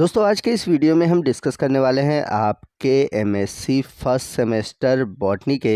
दोस्तों आज के इस वीडियो में हम डिस्कस करने वाले हैं आपके एमएससी फर्स्ट सेमेस्टर बॉटनी के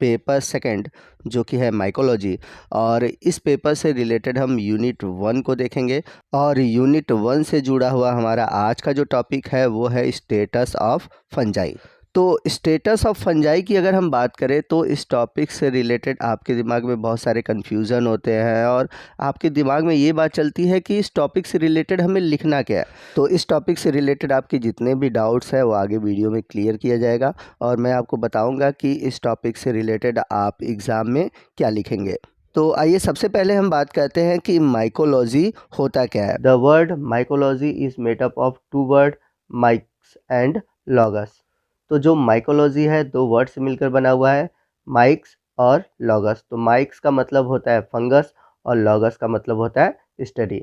पेपर सेकंड जो कि है माइकोलॉजी। और इस पेपर से रिलेटेड हम यूनिट 1 को देखेंगे और यूनिट 1 से जुड़ा हुआ हमारा आज का जो टॉपिक है वो है स्टेटस ऑफ फंजाई। तो स्टेटस ऑफ फंजाई की अगर हम बात करें तो इस टॉपिक से रिलेटेड आपके दिमाग में बहुत सारे कन्फ्यूज़न होते हैं और आपके दिमाग में ये बात चलती है कि इस टॉपिक से रिलेटेड हमें लिखना क्या है। तो इस टॉपिक से रिलेटेड आपके जितने भी डाउट्स हैं वो आगे वीडियो में क्लियर किया जाएगा और मैं आपको बताऊंगा कि इस टॉपिक से रिलेटेड आप एग्ज़ाम में क्या लिखेंगे। तो आइए सबसे पहले हम बात करते हैं कि माइकोलॉजी होता क्या है। The word mycology is made up of two word, mykes and logos. तो जो माइकोलॉजी है दो वर्ड से मिलकर बना हुआ है, माइक्स और लॉगस। तो माइक्स का मतलब होता है फंगस और लॉगस का मतलब होता है स्टडी।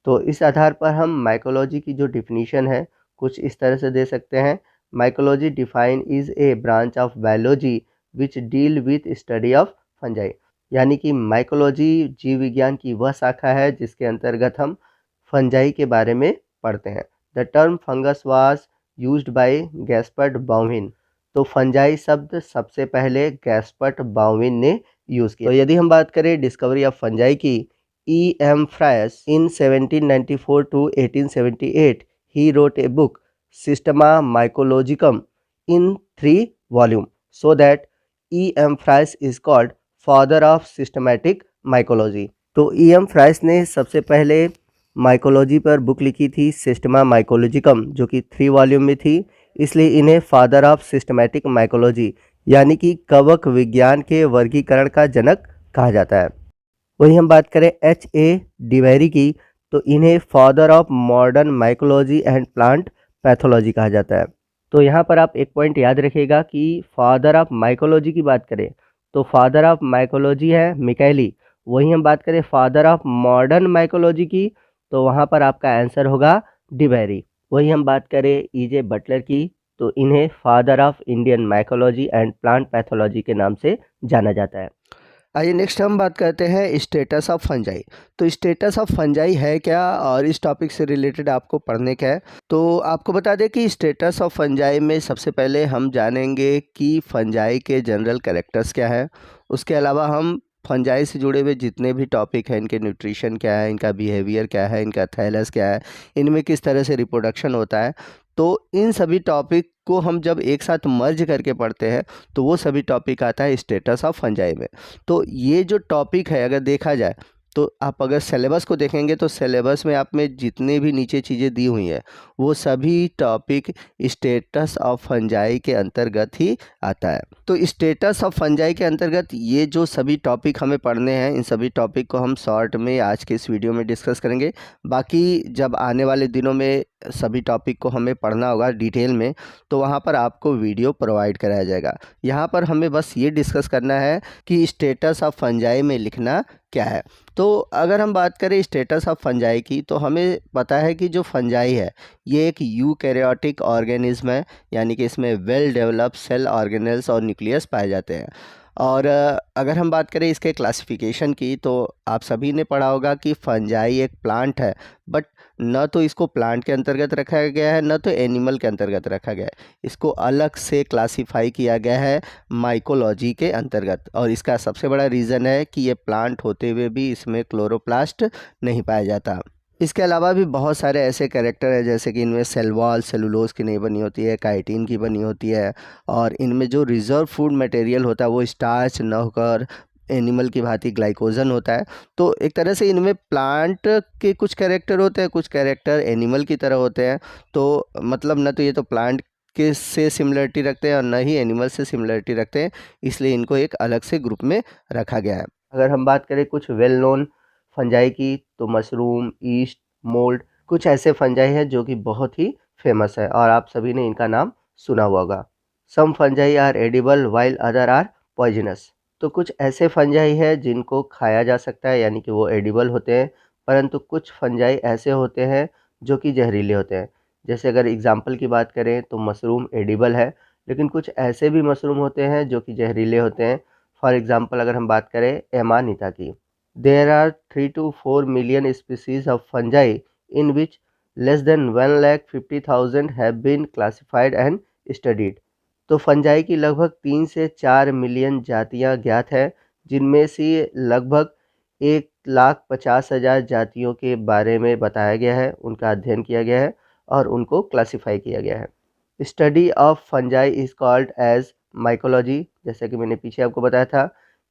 तो इस आधार पर हम माइकोलॉजी की जो डिफिनीशन है कुछ इस तरह से दे सकते हैं। Mycology define is a branch of biology which deal with study of fungi. यानी कि माइकोलॉजी जीव विज्ञान की वह शाखा है जिसके अंतर्गत हम फंजाई के बारे में पढ़ते हैं। The term fungus was used by Gaspard Bauhin. तो फंजाई शब्द सबसे पहले गैस्पर्ट बाउविन ने यूज़ किया। तो यदि हम बात करें डिस्कवरी ऑफ फंजाई की, E.M. Fries in 1794 to 1878, he wrote a book, Systema Mycologicum, in 3 volumes, so that E.M. Fries is called father of systematic mycology। तो E.M. फ्राइस ने सबसे पहले माइकोलॉजी पर बुक लिखी थी सिस्टमा माइकोलॉजिकम, जो कि 3 वॉल्यूम में थी, इसलिए इन्हें फादर ऑफ सिस्टमैटिक माइकोलॉजी यानी कि कवक विज्ञान के वर्गीकरण का जनक कहा जाता है। वही हम बात करें H.A. डिवेरी की, तो इन्हें father of modern mycology and plant pathology कहा जाता है। तो यहाँ पर आप एक पॉइंट याद रखिएगा कि फादर ऑफ माइकोलॉजी की बात करें तो फादर ऑफ माइकोलॉजी है मिकाइली। वही हम बात करें फादर ऑफ मॉडर्न माइकोलॉजी की तो वहाँ पर आपका आंसर होगा डिवेरी। वही हम बात करें E.J. बटलर की, तो इन्हें father of Indian mycology and plant pathology के नाम से जाना जाता है। आइए नेक्स्ट हम बात करते हैं स्टेटस ऑफ फंजाई। तो स्टेटस ऑफ फंजाई है क्या और इस टॉपिक से रिलेटेड आपको पढ़ने क्या है। तो आपको बता दें कि स्टेटस ऑफ फंजाई में सबसे पहले हम जानेंगे कि फंजाई के जनरल कैरेक्टर्स क्या है। उसके अलावा हम फंजाई से जुड़े हुए जितने भी टॉपिक हैं, इनके न्यूट्रिशन क्या है, इनका बिहेवियर क्या है, इनका थैलस क्या है, इनमें किस तरह से रिप्रोडक्शन होता है। तो इन सभी टॉपिक को हम जब एक साथ मर्ज करके पढ़ते हैं तो वो सभी टॉपिक आता है स्टेटस ऑफ फंजाई में। तो ये जो टॉपिक है अगर देखा जाए तो आप अगर सिलेबस को देखेंगे तो सिलेबस में आप में जितने भी नीचे चीज़ें दी हुई हैं वो सभी टॉपिक स्टेटस ऑफ फंजाई के अंतर्गत ही आता है। तो स्टेटस ऑफ फंजाई के अंतर्गत ये जो सभी टॉपिक हमें पढ़ने हैं इन सभी टॉपिक को हम शॉर्ट में आज के इस वीडियो में डिस्कस करेंगे। बाकी जब आने वाले दिनों में सभी टॉपिक को हमें पढ़ना होगा डिटेल में तो वहाँ पर आपको वीडियो प्रोवाइड कराया जाएगा। यहाँ पर हमें बस ये डिस्कस करना है कि स्टेटस ऑफ फंजाई में लिखना क्या है। तो अगर हम बात करें स्टेटस ऑफ फंजाई की तो हमें पता है कि जो फंजाई है ये एक यूकैरियोटिक ऑर्गेनिज्म है, यानी कि इसमें वेल डेवलप्ड सेल ऑर्गेनेल्स और न्यूक्लियस पाए जाते हैं। और अगर हम बात करें इसके क्लासिफिकेशन की तो आप सभी ने पढ़ा होगा कि फंजाई एक प्लांट है, बट न तो इसको प्लांट के अंतर्गत रखा गया है न तो एनिमल के अंतर्गत रखा गया है। इसको अलग से क्लासिफाई किया गया है माइकोलॉजी के अंतर्गत। और इसका सबसे बड़ा रीज़न है कि ये प्लांट होते हुए भी इसमें क्लोरोप्लास्ट नहीं पाया जाता। इसके अलावा भी बहुत सारे ऐसे कैरेक्टर हैं जैसे कि इनमें सेल वॉल सेलुलोज की नहीं बनी होती है, काइटिन की बनी होती है। और इनमें जो रिजर्व फूड मटेरियल होता है वो स्टार्च न होकर एनिमल की भांति ग्लाइकोजन होता है। तो एक तरह से इनमें प्लांट के कुछ कैरेक्टर होते हैं, कुछ कैरेक्टर एनिमल की तरह होते हैं। तो मतलब न तो ये तो प्लांट के से सिमिलरिटी रखते हैं और न ही एनिमल से सिमिलरिटी रखते हैं, इसलिए इनको एक अलग से ग्रुप में रखा गया है। अगर हम बात करें कुछ वेल नोन फंजाई की तो मशरूम, ईस्ट, मोल्ड कुछ ऐसे फंजाई हैं जो कि बहुत ही फेमस है और आप सभी ने इनका नाम सुना हुआ होगा। Some fungi are edible while other are poisonous. तो कुछ ऐसे फंजाई है जिनको खाया जा सकता है यानी कि वो एडिबल होते हैं, परंतु कुछ फंजाई ऐसे होते हैं जो कि जहरीले होते हैं। जैसे अगर एग्जाम्पल की बात करें तो मशरूम एडिबल है, लेकिन कुछ ऐसे भी मशरूम होते हैं जो कि जहरीले होते हैं। फॉर एग्जाम्पल अगर हम बात करें एमानिता की, there are 3 to 4 million species of fungi in which less than 1,50,000 have been classified and studied. तो फंजाई की लगभग 3 से 4 मिलियन जातियां ज्ञात हैं, जिनमें से लगभग 1,50,000 जातियों के बारे में बताया गया है, उनका अध्ययन किया गया है और उनको क्लासिफाई किया गया है। Study of fungi is called as mycology. जैसे कि मैंने पीछे आपको बताया था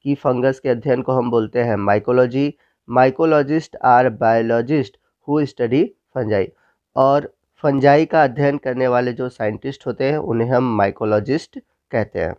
कि फंगस के अध्ययन को हम बोलते हैं mycology. Mycologists are biologists who study fungi. और फंजाई का अध्ययन करने वाले जो साइंटिस्ट होते हैं उन्हें हम माइकोलॉजिस्ट कहते हैं।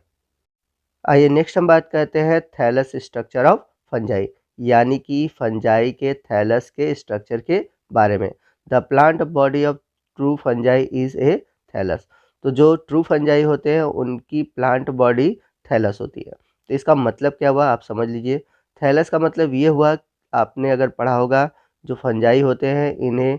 आइए नेक्स्ट हम बात करते हैं थैलस स्ट्रक्चर ऑफ फंजाई, यानी कि फंजाई के थैलस के स्ट्रक्चर के बारे में। The plant body of true fungi is a thallus. तो जो ट्रू फंजाई होते हैं उनकी प्लांट बॉडी थैलस होती है। तो इसका मतलब क्या हुआ आप समझ लीजिए। थैलस का मतलब ये हुआ, आपने अगर पढ़ा होगा, जो फंजाई होते हैं इन्हें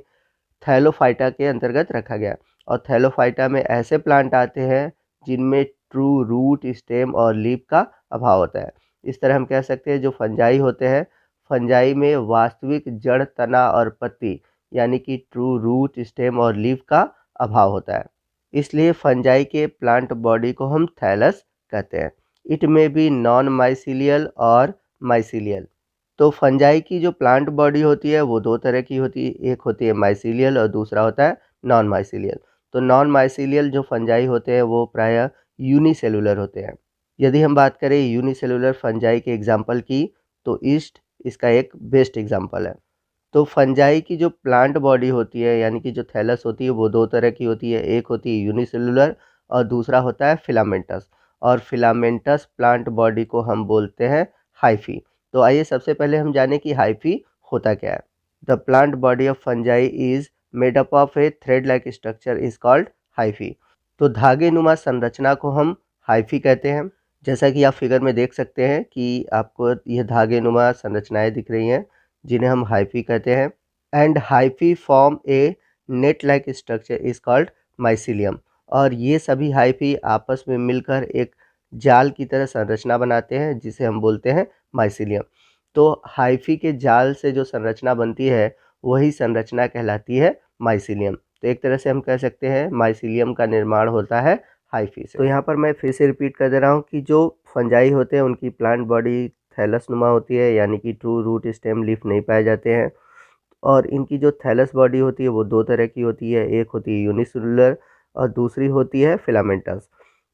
थैलोफाइटा के अंतर्गत रखा गया। और थैलोफाइटा में ऐसे प्लांट आते हैं जिनमें ट्रू रूट, स्टेम और लीफ का अभाव होता है। इस तरह हम कह सकते हैं जो फंजाई होते हैं, फंजाई में वास्तविक जड़, तना और पत्ती यानी कि ट्रू रूट, स्टेम और लीफ का अभाव होता है। इसलिए फंजाई के प्लांट बॉडी को हम थैलस कहते हैं। इट में बी नॉन माइसीलियल और माइसीलियल। तो फंजाई की जो प्लांट बॉडी होती है वो दो तरह की होती है, एक होती है माइसीलियल और दूसरा होता है नॉन माइसीलियल। तो नॉन माइसीलियल जो फंजाई होते हैं वो प्रायः यूनिसेलुलर होते हैं। यदि हम बात करें यूनिसेलुलर फंजाई के एग्जाम्पल की, तो ईस्ट इसका एक बेस्ट एग्जाम्पल है। तो फंजाई की जो प्लांट बॉडी होती है यानी कि जो थैलस होती है वो दो तरह की होती है, एक होती है यूनिसेलुलर और दूसरा होता है फिलामेंटस। और फिलामेंटस प्लांट बॉडी को हम बोलते हैं हाइफी। तो आइए सबसे पहले हम जाने कि हाइफी होता क्या है। The plant body of fungi is made up of A thread like structure is called hyphae. तो धागे नुमा संरचना को हम हाइफी कहते हैं। जैसा कि आप फिगर में देख सकते हैं कि आपको यह धागे नुमा संरचनाएं दिख रही हैं जिन्हें हम हाइफी कहते हैं। And hyphae form A net like structure is called mycelium. और ये सभी हाइफी आपस में मिलकर एक जाल की तरह संरचना बनाते हैं जिसे हम बोलते हैं माइसीलियम। तो हाइफी के जाल से जो संरचना बनती है वही संरचना कहलाती है माइसीलियम। तो एक तरह से हम कह सकते हैं माइसीलियम का निर्माण होता है हाइफी से। तो यहाँ पर मैं फिर से रिपीट कर दे रहा हूँ कि जो फंजाई होते हैं उनकी प्लांट बॉडी थैलस नुमा होती है, यानी कि ट्रू रूट, स्टेम, लीफ नहीं पाए जाते हैं। और इनकी जो थैलस बॉडी होती है वो दो तरह की होती है, एक होती है यूनिसेलुलर और दूसरी होती है फिलामेंटस।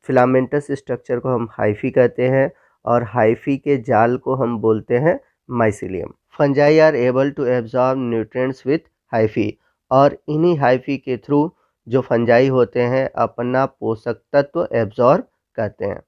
फिलामेंटस स्ट्रक्चर को हम हाइफी कहते हैं और हाइफी के जाल को हम बोलते हैं mycelium. Fungi are able to absorb nutrients with hyphae. और इन्हीं हाइफी के थ्रू जो फंजाई होते हैं अपना पोषक तत्व एब्जॉर्ब करते हैं।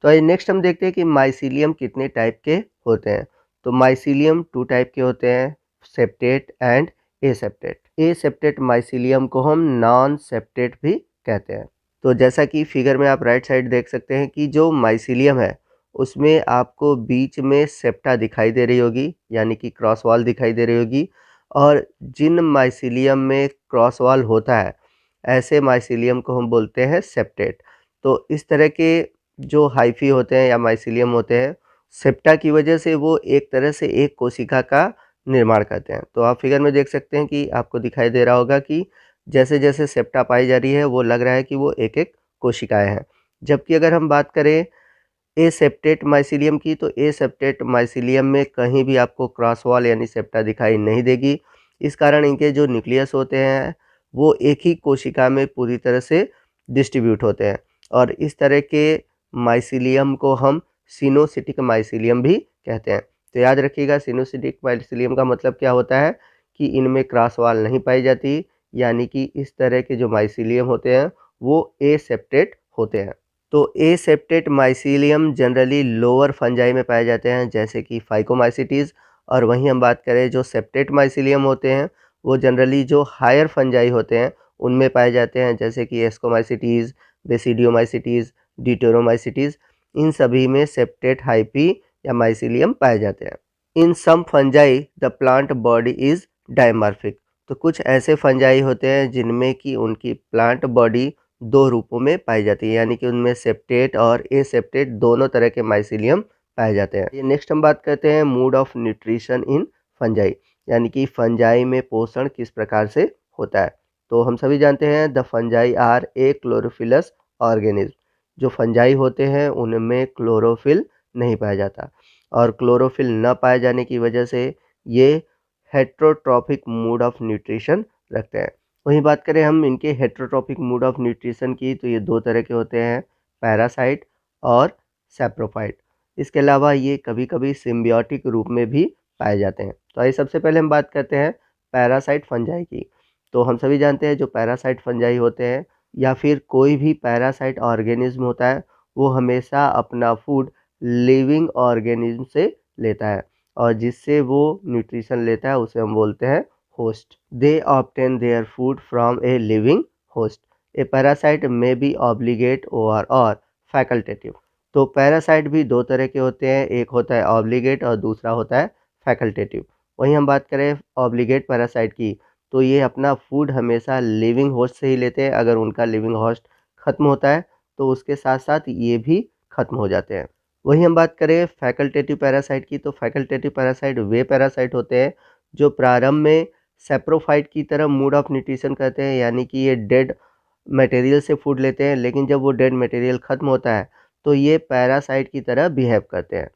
तो आइए नेक्स्ट हम देखते हैं कि माइसीलियम कितने टाइप के होते हैं। तो माइसीलियम 2 टाइप के होते हैं, septate and aseptate. Aseptate mycelium को हम नॉन सेप्टेट भी कहते हैं। तो जैसा कि फिगर में आप राइट साइड देख सकते हैं कि जो माइसीलियम है उसमें आपको बीच में सेप्टा दिखाई दे रही होगी, यानी कि क्रॉस वॉल दिखाई दे रही होगी। और जिन माइसीलियम में क्रॉस वॉल होता है ऐसे माइसीलियम को हम बोलते हैं सेप्टेट। तो इस तरह के जो हाइफी होते हैं या माइसीलियम होते हैं, सेप्टा की वजह से वो एक तरह से एक कोशिका का निर्माण करते हैं। तो आप फिगर में देख सकते हैं कि आपको दिखाई दे रहा होगा कि जैसे जैसे सेप्टा पाई जा रही है वो लग रहा है कि वो एक एक कोशिकाएं हैं। जबकि अगर हम बात करें एसेप्टेट माइसीलियम की, तो एसेप्टेट माइसीलियम में कहीं भी आपको क्रॉस वॉल यानी सेप्टा दिखाई नहीं देगी। इस कारण इनके जो न्यूक्लियस होते हैं वो एक ही कोशिका में पूरी तरह से डिस्ट्रीब्यूट होते हैं। और इस तरह के माइसीलियम को हम सिनोसिटिक माइसीलियम भी कहते हैं। तो याद रखिएगा सिनोसिटिक माइसीलियम का मतलब क्या होता है कि इनमें क्रॉस वॉल नहीं पाई जाती, यानी कि इस तरह के जो माइसीलियम होते हैं वो एसेप्टेट होते हैं। तो aseptate mycelium generally lower fungi में पाए जाते हैं जैसे कि फाइकोमाइसिटीज़। और वहीं हम बात करें जो सेप्टेट माइसीलियम होते हैं वो जनरली जो हायर फंजाई होते हैं उनमें पाए जाते हैं जैसे कि एस्कोमाइसिटीज़, बेसिडियोमाइसिटीज़, डिटेरोमाइसिटीज़। इन सभी में सेप्टेट हाइफी या माइसीलियम पाए जाते हैं। In some fungi the plant body is dimorphic. तो कुछ ऐसे फंजाई होते हैं जिनमें कि उनकी प्लांट बॉडी दो रूपों में पाई जाती है, यानी कि उनमें सेप्टेट और एसेप्टेट दोनों तरह के माइसीलियम पाए जाते हैं। ये नेक्स्ट हम बात करते हैं mood off nutrition in fungi, यानी कि फंजाई में पोषण किस प्रकार से होता है। तो हम सभी जानते हैं the fungi are a chlorophyllous organism. जो फंजाई होते हैं उनमें क्लोरोफिल नहीं पाया जाता, और क्लोरोफिल न पाए जाने की वजह से ये हेट्रोट्रॉपिक मोड ऑफ न्यूट्रिशन रखते हैं। वहीं बात करें हम इनके हेट्रोट्रॉपिक मोड ऑफ न्यूट्रिशन की, तो ये दो तरह के होते हैं, पैरासाइट और सैप्रोफाइट। इसके अलावा ये कभी कभी सिम्बियोटिक रूप में भी पाए जाते हैं। तो आइए सबसे पहले हम बात करते हैं पैरासाइट फंजाई की। तो हम सभी जानते हैं जो पैरासाइट फंजाई होते हैं या फिर कोई भी पैरासाइट ऑर्गेनिज्म होता है, वो हमेशा अपना फूड लिविंग ऑर्गेनिज्म से लेता है, और जिससे वो न्यूट्रिशन लेता है उसे हम बोलते हैं host. They obtain their food from a living host. A parasite में बी ऑब्लिगेट और फैकल्टेटिव। तो पैरासाइट भी दो तरह के होते हैं, एक होता है ऑब्लिगेट और दूसरा होता है फैकल्टेटिव। वहीं हम बात करें ऑब्लिगेट पैरासाइट की, तो ये अपना फूड हमेशा लिविंग होस्ट से ही लेते हैं। अगर उनका लिविंग होस्ट ख़त्म होता है तो उसके साथ साथ ये भी ख़त्म हो जाते हैं। वहीं हम बात करें फैकल्टेटिव पैरासाइट की, तो फैकल्टेटिव पैरासाइट वे पैरासाइट होते हैं जो प्रारंभ में सेप्रोफाइट की तरह मोड ऑफ न्यूट्रिशन करते हैं, यानी कि ये डेड मटेरियल से फूड लेते हैं, लेकिन जब वो डेड मटेरियल ख़त्म होता है तो ये पैरासाइट की तरह बिहेव करते हैं।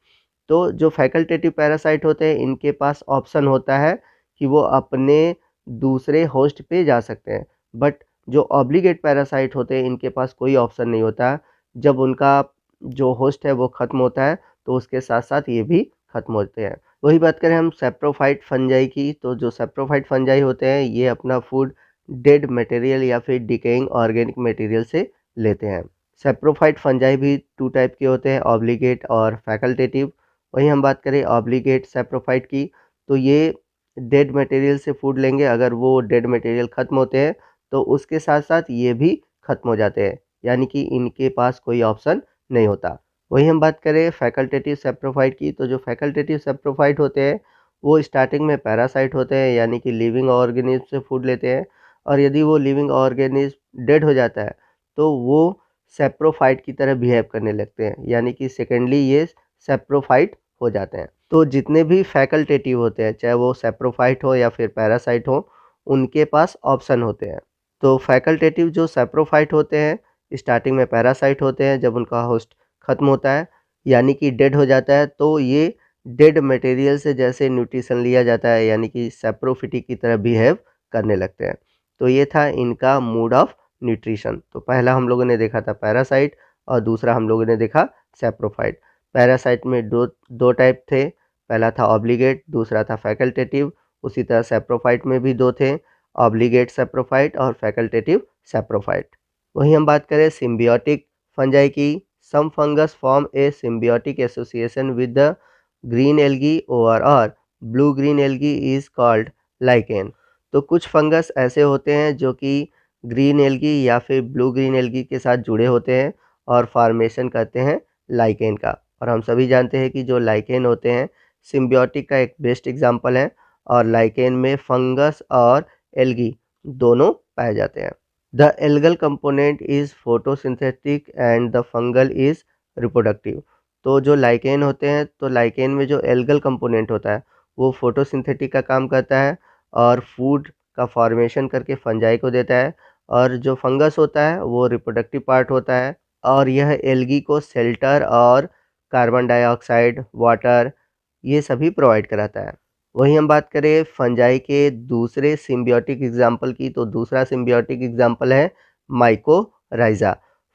तो जो फैकल्टेटिव पैरासाइट होते हैं इनके पास ऑप्शन होता है कि वो अपने दूसरे होस्ट पे जा सकते हैं, बट जो ऑब्लिगेट पैरासाइट होते हैं इनके पास कोई ऑप्शन नहीं होता। जब उनका जो होस्ट है वो ख़त्म होता है तो उसके साथ साथ ये भी ख़त्म होते हैं। वही बात करें हम सैप्रोफाइट फंजाई की, तो जो सैप्रोफाइट फंजाई होते हैं ये अपना फूड डेड मटेरियल या फिर डिकेइंग ऑर्गेनिक मटेरियल से लेते हैं। सैप्रोफाइट फंजाई भी टू टाइप के होते हैं, ऑब्लिगेट और फैकल्टेटिव। वहीं हम बात करें ऑब्लिगेट सैप्रोफाइट की, तो ये डेड मटेरियल से फूड लेंगे, अगर वो डेड मटेरियल ख़त्म होते हैं तो उसके साथ साथ ये भी ख़त्म हो जाते हैं, यानी कि इनके पास कोई ऑप्शन नहीं होता। वहीं हम बात करें फैकल्टेटिव सैप्रोफाइट की, तो जो फैकल्टेटिव सैप्रोफाइट होते हैं वो स्टार्टिंग में पैरासाइट होते हैं, यानी कि लिविंग ऑर्गेनिज्म से फूड लेते हैं, और यदि वो लिविंग ऑर्गेनिज्म डेड हो जाता है तो वो सैप्रोफाइट की तरह बिहेव करने लगते हैं, यानी कि सेकेंडली ये सैप्रोफाइट हो जाते हैं। तो जितने भी फैकल्टेटिव होते हैं, चाहे वो सैप्रोफाइट हो या फिर पैरासाइट हो, उनके पास ऑप्शन होते हैं। तो फैकल्टेटिव जो सैप्रोफाइट होते हैं स्टार्टिंग में पैरासाइट होते हैं, जब उनका होस्ट ख़त्म होता है यानी कि डेड हो जाता है तो ये डेड मटेरियल से जैसे न्यूट्रिशन लिया जाता है, यानी कि सैप्रोफिटिक की तरह बिहेव करने लगते हैं। तो ये था इनका मोड ऑफ न्यूट्रिशन। तो पहला हम लोगों ने देखा था पैरासाइट और दूसरा हम लोगों ने देखा सैप्रोफाइट। पैरासाइट में दो टाइप थे, पहला था ऑब्लिगेट, दूसरा था फैकल्टेटिव। उसी तरह सैप्रोफाइट में भी दो थे, ऑब्लिगेट सैप्रोफाइट और फैकल्टेटिव सैप्रोफाइट। वहीं हम बात करें सिम्बियोटिक फंजाई की, some fungus form a symbiotic association with the green algae और blue green algae is called lichen. तो कुछ फंगस ऐसे होते हैं जो कि ग्रीन एल्गी या फिर ब्लू ग्रीन एल्गी के साथ जुड़े होते हैं और फॉर्मेशन करते हैं लाइकेन का। और हम सभी जानते हैं कि जो लाइकेन होते हैं सिम्बियोटिक का एक बेस्ट एग्जांपल है, और लाइकेन में फंगस और एल्गी दोनों पाए जाते हैं। The algal component is photosynthetic and the fungal is reproductive. तो जो लाइकेन होते हैं, तो लाइकेन में जो एल्गल कंपोनेंट होता है वो फोटोसिंथेटिक का काम करता है और फूड का फॉर्मेशन करके फंजाई को देता है, और जो फंगस होता है वो रिप्रोडक्टिव पार्ट होता है, और यह एल्गी को शेल्टर और कार्बन डाइऑक्साइड, वाटर ये सभी प्रोवाइड कराता है। वहीं हम बात करें फंजाई के दूसरे सिम्बियोटिक एग्जाम्पल की, तो दूसरा सिम्बियोटिक एग्जाम्पल है mycorrhiza.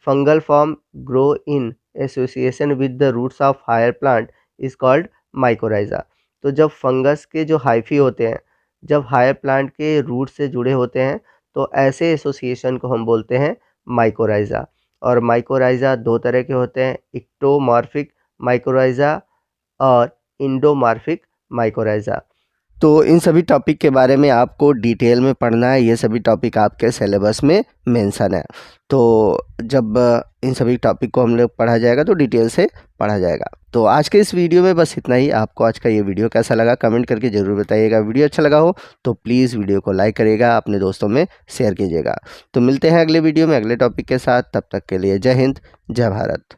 Fungal form grow in association with the roots of higher plant is called mycorrhiza. तो जब फंगस के जो हाइफी होते हैं जब हायर प्लांट के रूट से जुड़े होते हैं तो ऐसे एसोसिएशन को हम बोलते हैं माइकोराइजा। और माइकोराइजा दो तरह के होते हैं, इक्टोमॉर्फिक माइकोराइजा और इंडोमॉर्फिक माइकोराइजा। तो इन सभी टॉपिक के बारे में आपको डिटेल में पढ़ना है, ये सभी टॉपिक आपके सिलेबस में मेंशन है। तो जब इन सभी टॉपिक को हम लोग पढ़ा जाएगा तो डिटेल से पढ़ा जाएगा। तो आज के इस वीडियो में बस इतना ही। आपको आज का ये वीडियो कैसा लगा कमेंट करके ज़रूर बताइएगा। वीडियो अच्छा लगा हो तो प्लीज़ वीडियो को लाइक करिएगा, अपने दोस्तों में शेयर कीजिएगा। तो मिलते हैं अगले वीडियो में अगले टॉपिक के साथ, तब तक के लिए जय हिंद, जय भारत।